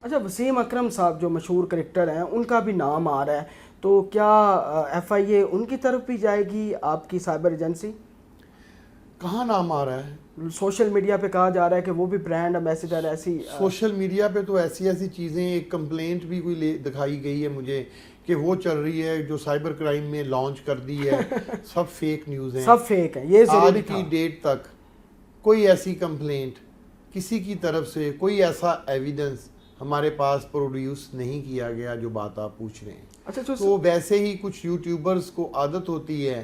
اچھا، وسیم اکرم صاحب جو مشہور کرکٹر ہیں ان کا بھی نام آ رہا ہے، تو کیا ایف آئی اے ان کی طرف بھی جائے گی آپ کی سائبر ایجنسی؟ کہاں نام آ رہا ہے؟ سوشل میڈیا پہ کہا جا رہا ہے کہ وہ بھی برانڈ امبیسڈر ایسی سوشل میڈیا پہ تو ایسی چیزیں، ایک کمپلینٹ بھی کوئی دکھائی گئی ہے مجھے کہ وہ چل رہی ہے جو سائبر کرائم میں لانچ کر دی ہے، سب فیک نیوز ہیں، سب فیک ہیں، یہ ضروری آج تھا۔ کی ڈیٹ تک کوئی ایسی کمپلینٹ کسی کی طرف سے، کوئی ایسا ایویڈنس ہمارے پاس پروڈیوس نہیں کیا گیا جو بات آپ پوچھ رہے ہیں۔ اچھا تو ویسے ہی کچھ یوٹیوبرز کو عادت ہوتی ہے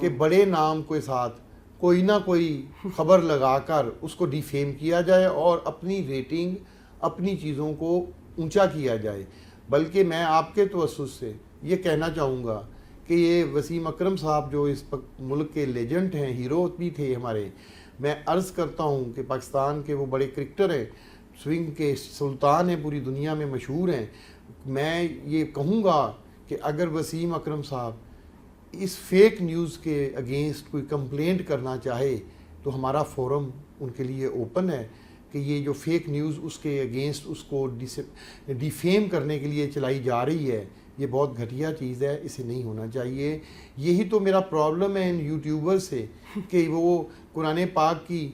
کہ بڑے نام کے ساتھ کوئی نہ کوئی خبر لگا کر اس کو ڈیفیم کیا جائے اور اپنی ریٹنگ، اپنی چیزوں کو اونچا کیا جائے۔ بلکہ میں آپ کے توسط سے یہ کہنا چاہوں گا کہ یہ وسیم اکرم صاحب جو اس ملک کے لیجنڈ ہیں، ہیرو بھی تھے ہمارے، میں عرض کرتا ہوں کہ پاکستان کے وہ بڑے کرکٹر ہیں، سوئنگ کے سلطان ہیں، پوری دنیا میں مشہور ہیں۔ میں یہ کہوں گا کہ اگر وسیم اکرم صاحب اس فیک نیوز کے اگینسٹ کوئی کمپلینٹ کرنا چاہے تو ہمارا فورم ان کے لیے اوپن ہے کہ یہ جو فیک نیوز اس کے اگینسٹ اس کو ڈیفیم کرنے کے لیے چلائی جا رہی ہے، یہ بہت گھٹیا چیز ہے، اسے نہیں ہونا چاہیے۔ یہی تو میرا پرابلم ہے ان یوٹیوبر سے کہ وہ قرآن پاک کی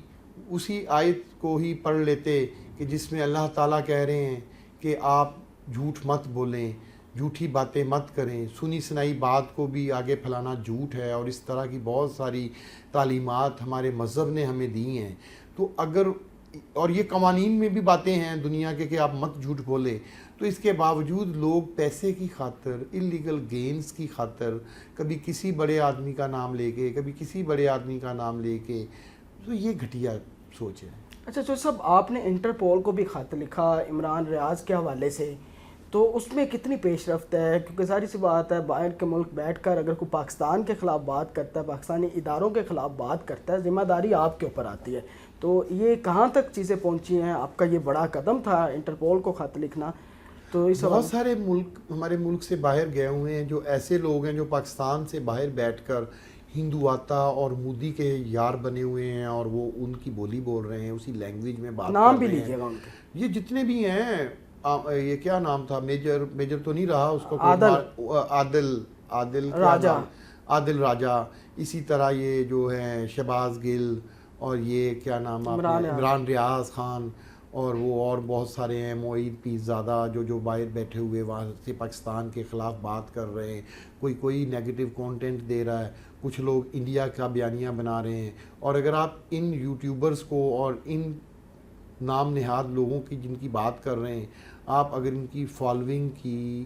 اسی آیت کو ہی پڑھ لیتے کہ جس میں اللہ تعالیٰ کہہ رہے ہیں کہ آپ جھوٹ مت بولیں، جھوٹی باتیں مت کریں، سنی سنائی بات کو بھی آگے پھیلانا جھوٹ ہے، اور اس طرح کی بہت ساری تعلیمات ہمارے مذہب نے ہمیں دی ہیں۔ تو اگر اور یہ قوانین میں بھی باتیں ہیں دنیا کے کہ آپ مت جھوٹ بولیں، تو اس کے باوجود لوگ پیسے کی خاطر، اللیگل گینز کی خاطر، کبھی کسی بڑے آدمی کا نام لے کے، کبھی کسی بڑے آدمی کا نام لے کے، تو یہ گھٹیا سوچ ہے۔ اچھا جو صاحب آپ نے انٹرپول کو بھی خط لکھا عمران ریاض کے حوالے سے، تو اس میں کتنی پیش رفت ہے؟ کیونکہ ظاہر سی بات ہے باہر کے ملک بیٹھ کر اگر کوئی پاکستان کے خلاف بات کرتا ہے، پاکستانی اداروں کے خلاف بات کرتا ہے، ذمہ داری آپ کے اوپر آتی ہے۔ تو یہ کہاں تک چیزیں پہنچی ہیں؟ آپ کا یہ بڑا قدم تھا انٹرپول کو خط لکھنا، تو اس بہت سارے ملک ہمارے ملک سے باہر گئے ہوئے ہیں، جو ایسے لوگ ہیں جو پاکستان سے باہر بیٹھ کر ہندو آتا اور مودی کے یار بنے ہوئے ہیں، اور وہ ان کی بولی بول رہے ہیں، اسی لینگویج میں بات کر رہے ہیں۔ نام بھی لیجیے گا ان کے۔ یہ جتنے بھی ہیں، یہ کیا نام تھا، میجر تو نہیں رہا اس کو، عادل راجہ، اسی طرح یہ جو ہیں شہباز گل، اور یہ کیا نام عمران ریاض خان، اور وہ اور بہت سارے ہیں، معید پیرزادہ، جو باہر بیٹھے ہوئے وہاں سے پاکستان کے خلاف بات کر رہے ہیں، کوئی نیگیٹو کانٹینٹ دے رہا ہے، کچھ لوگ انڈیا کا بیانیہ بنا رہے ہیں۔ اور اگر آپ ان یوٹیوبرز کو اور ان نام نہاد لوگوں کی جن کی بات کر رہے ہیں، آپ اگر ان کی فالوئنگ کی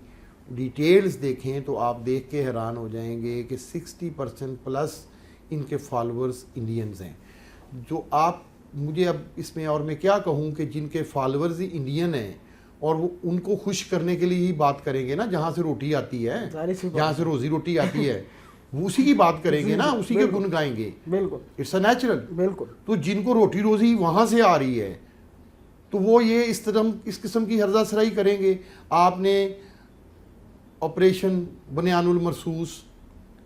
ڈیٹیلز دیکھیں تو آپ دیکھ کے حیران ہو جائیں گے کہ 60% پلس ان کے فالورز انڈینز ہیں۔ جو آپ مجھے اب اس میں اور میں کیا کہوں کہ جن کے فالورز ہی انڈین ہیں، اور وہ ان کو خوش کرنے کے لیے ہی بات کریں گے نا، جہاں سے روٹی آتی ہے، جہاں سے روزی روٹی آتی ہے، وہ اسی کی بات کریں گے نا، اسی کے گن گائیں گے۔ بالکل، اٹس اے نیچرل۔ بالکل۔ تو جن کو روٹی روزی وہاں سے آ رہی ہے تو وہ یہ اس قسم کی ہرزہ سرائی کریں گے۔ آپ نے آپریشن بنیان المرصوص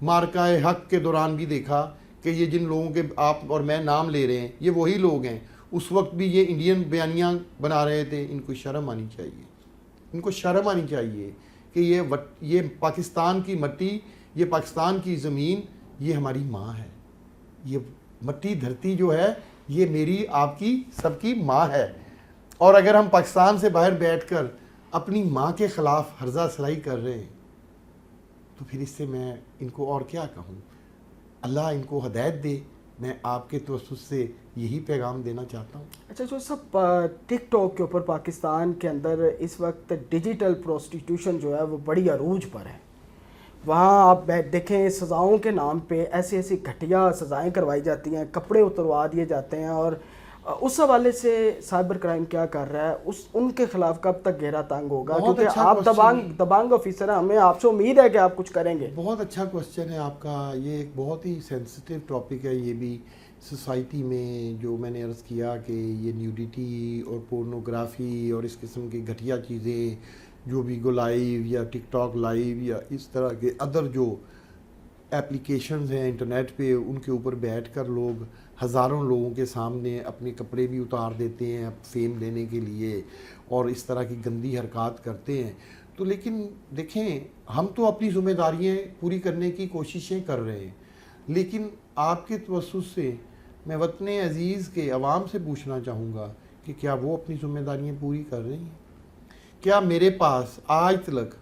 مارکہ حق کے دوران بھی دیکھا کہ یہ جن لوگوں کے آپ اور میں نام لے رہے ہیں، یہ وہی لوگ ہیں، اس وقت بھی یہ انڈین بیانیہ بنا رہے تھے۔ ان کو شرم آنی چاہیے، ان کو شرم آنی چاہیے کہ یہ پاکستان کی مٹی، یہ پاکستان کی زمین، یہ ہماری ماں ہے۔ یہ مٹی دھرتی جو ہے یہ میری، آپ کی، سب کی ماں ہے۔ اور اگر ہم پاکستان سے باہر بیٹھ کر اپنی ماں کے خلاف ہرزہ سرائی کر رہے ہیں تو پھر اس سے میں ان کو اور کیا کہوں۔ اللہ ان کو ہدایت دے، میں آپ کے توسط سے یہی پیغام دینا چاہتا ہوں۔ اچھا جو سب ٹک ٹاک کے اوپر پاکستان کے اندر اس وقت ڈیجیٹل پروسٹیٹیوشن جو ہے وہ بڑی عروج پر ہے۔ وہاں آپ دیکھیں سزاؤں کے نام پہ ایسی گھٹیا سزائیں کروائی جاتی ہیں، کپڑے اتروا دیے جاتے ہیں، اور اس حوالے سے سائبر کرائم کیا کر رہا ہے؟ ان کے خلاف کب تک گھیرا تنگ ہوگا؟ کیونکہ آپ دبانگ آفیسر ہیں، ہمیں آپ سے امید ہے کہ آپ کچھ کریں گے۔ بہت اچھا کوسچن ہے آپ کا، یہ ایک بہت ہی سینسٹیو ٹاپک ہے۔ یہ بھی سوسائٹی میں جو میں نے عرض کیا کہ یہ نیوڈیٹی اور پورنوگرافی اور اس قسم کی گھٹیا چیزیں جو بھی گو لائیو یا ٹک ٹاک لائیو یا اس طرح کے ادر جو ایپلیکیشنز ہیں انٹرنیٹ پہ، ان کے اوپر بیٹھ کر لوگ ہزاروں لوگوں کے سامنے اپنے کپڑے بھی اتار دیتے ہیں فیم لینے کے لیے اور اس طرح کی گندی حرکات کرتے ہیں. تو لیکن دیکھیں ہم تو اپنی ذمہ داریاں پوری کرنے کی کوششیں کر رہے ہیں, لیکن آپ کے توسط سے میں وطن عزیز کے عوام سے پوچھنا چاہوں گا کہ کیا وہ اپنی ذمہ داریاں پوری کر رہی ہیں؟ کیا میرے پاس آج تک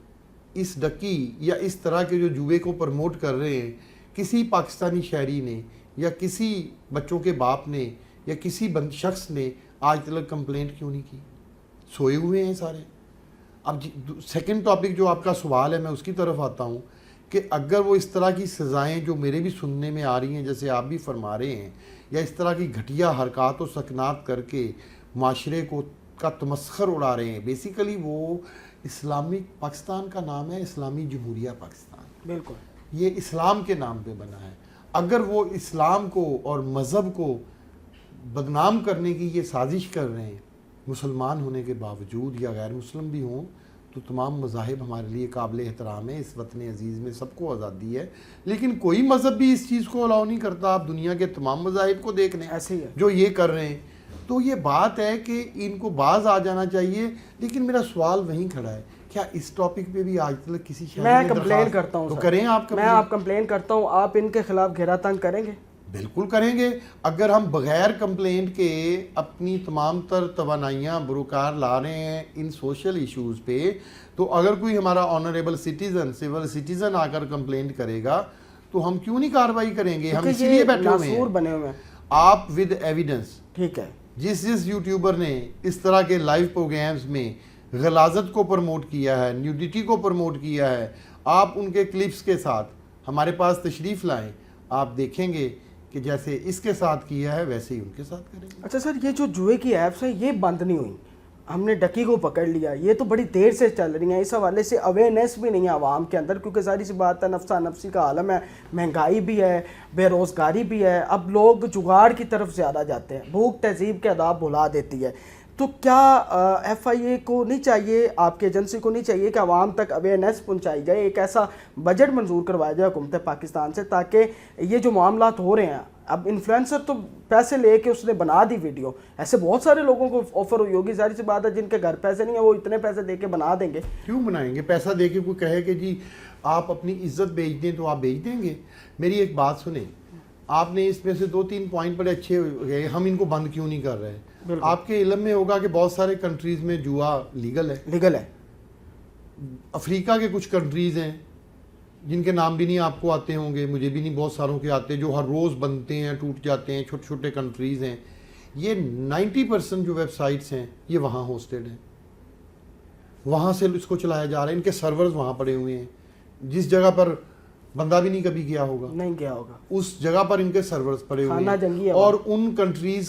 اس ڈکی یا اس طرح کے جو جوئے کو پروموٹ کر رہے ہیں کسی پاکستانی شہری نے یا کسی بچوں کے باپ نے یا کسی شخص نے آج تک کمپلینٹ کیوں نہیں کی؟ سوئے ہوئے ہیں سارے. اب سیکنڈ ٹاپک جو آپ کا سوال ہے میں اس کی طرف آتا ہوں کہ اگر وہ اس طرح کی سزائیں جو میرے بھی سننے میں آ رہی ہیں جیسے آپ بھی فرما رہے ہیں یا اس طرح کی گھٹیا حرکات و سکنات کر کے معاشرے کا تمسخر اڑا رہے ہیں, بیسیکلی وہ اسلامک پاکستان کا نام ہے اسلامی جمہوریہ پاکستان, بالکل یہ اسلام کے نام پہ بنا ہے. اگر وہ اسلام کو اور مذہب کو بدنام کرنے کی یہ سازش کر رہے ہیں مسلمان ہونے کے باوجود یا غیر مسلم بھی ہوں تو تمام مذاہب ہمارے لیے قابل احترام ہے. اس وطن عزیز میں سب کو آزادی ہے, لیکن کوئی مذہب بھی اس چیز کو الاؤ نہیں کرتا. آپ دنیا کے تمام مذاہب کو دیکھ لیں ایسے ہی ہے جو یہ کر رہے ہیں. تو یہ بات ہے کہ ان کو باز آ جانا چاہیے. لیکن میرا سوال وہیں کھڑا ہے, کیا اس ٹاپک پہ بھی آج تک کسی شہری میں نے کمپلین کرتا ہوں تو سر. کریں آپ میں آپ کمپلین کرتا ہوں, آپ ان کے خلاف گھیرا تنگ کریں گے؟ بالکل کریں گے. اگر ہم بغیر کمپلینٹ کے اپنی تمام تر توانائیاں بروکار لا رہے ہیں ان سوشل ایشوز پہ, تو اگر کوئی ہمارا آنریبل سٹیزن سول سٹیزن آ کر کمپلینٹ کرے گا تو ہم کیوں نہیں کارروائی کریں گے؟ ہم اسی لیے بیٹھے ہوئے بنے ہیں. ہوئے ہیں آپ ود ایویڈنس, ٹھیک ہے, جس یوٹیوبر نے اس طرح کے لائیو پروگرامز میں غلاظت کو پروموٹ کیا ہے, نیوڈیٹی کو پروموٹ کیا ہے, آپ ان کے کلپس کے ساتھ ہمارے پاس تشریف لائیں, آپ دیکھیں گے کہ جیسے اس کے ساتھ کیا ہے ویسے ہی ان کے ساتھ کریں گے. اچھا سر, یہ جو جوئے کی ایپس ہیں یہ بند نہیں ہوئی, ہم نے ڈکی کو پکڑ لیا, یہ تو بڑی دیر سے چل رہی ہیں. اس حوالے سے اویئرنیس بھی نہیں ہے عوام کے اندر, کیونکہ ظاہر سی بات ہے نفسا نفسی کا عالم ہے, مہنگائی بھی ہے, بے روزگاری بھی ہے, اب لوگ جگاڑ کی طرف زیادہ جاتے ہیں, بھوک تہذیب کے آداب بھلا دیتی ہے. تو کیا ایف آئی اے کو نہیں چاہیے, آپ کی ایجنسی کو نہیں چاہیے کہ عوام تک اویئرنیس پہنچائی جائے, ایک ایسا بجٹ منظور کروایا جائے حکومت پاکستان سے تاکہ یہ جو معاملات ہو رہے ہیں, اب انفلوئنسر تو پیسے لے کے اس نے بنا دی ویڈیو, ایسے بہت سارے لوگوں کو آفر ہوئی ہوگی, ظاہر سی بات ہے جن کے گھر پیسے نہیں ہیں وہ اتنے پیسے دے کے بنا دیں گے. کیوں بنائیں گے؟ پیسہ دے کے کوئی کہے کہ جی آپ اپنی عزت بیچ دیں تو آپ بیچ دیں گے. میری ایک بات سنیں, آپ نے اس میں سے 2-3 پوائنٹ بڑے اچھے گئے, ہم ان کو بند کیوں نہیں کر رہے. آپ کے علم میں ہوگا کہ بہت سارے کنٹریز میں جوا لیگل ہے. افریقہ کے کچھ کنٹریز ہیں جن کے نام بھی نہیں آپ کو آتے ہوں گے, مجھے بھی نہیں بہت ساروں کے آتے, جو ہر روز بنتے ہیں ٹوٹ جاتے ہیں, چھوٹے چھوٹے کنٹریز ہیں. یہ 90% جو ویب سائٹس ہیں یہ وہاں ہوسٹڈ ہیں, وہاں سے اس کو چلایا جا رہا ہے. ان کے سرورز وہاں پڑے ہوئے ہیں, جس جگہ پر بندہ بھی نہیں کبھی گیا ہوگا, نہیں گیا ہوگا, اس جگہ پر ان کے سرورز پڑے ہوئے خانہ جنگی ہیں. ہے اور ان کنٹریز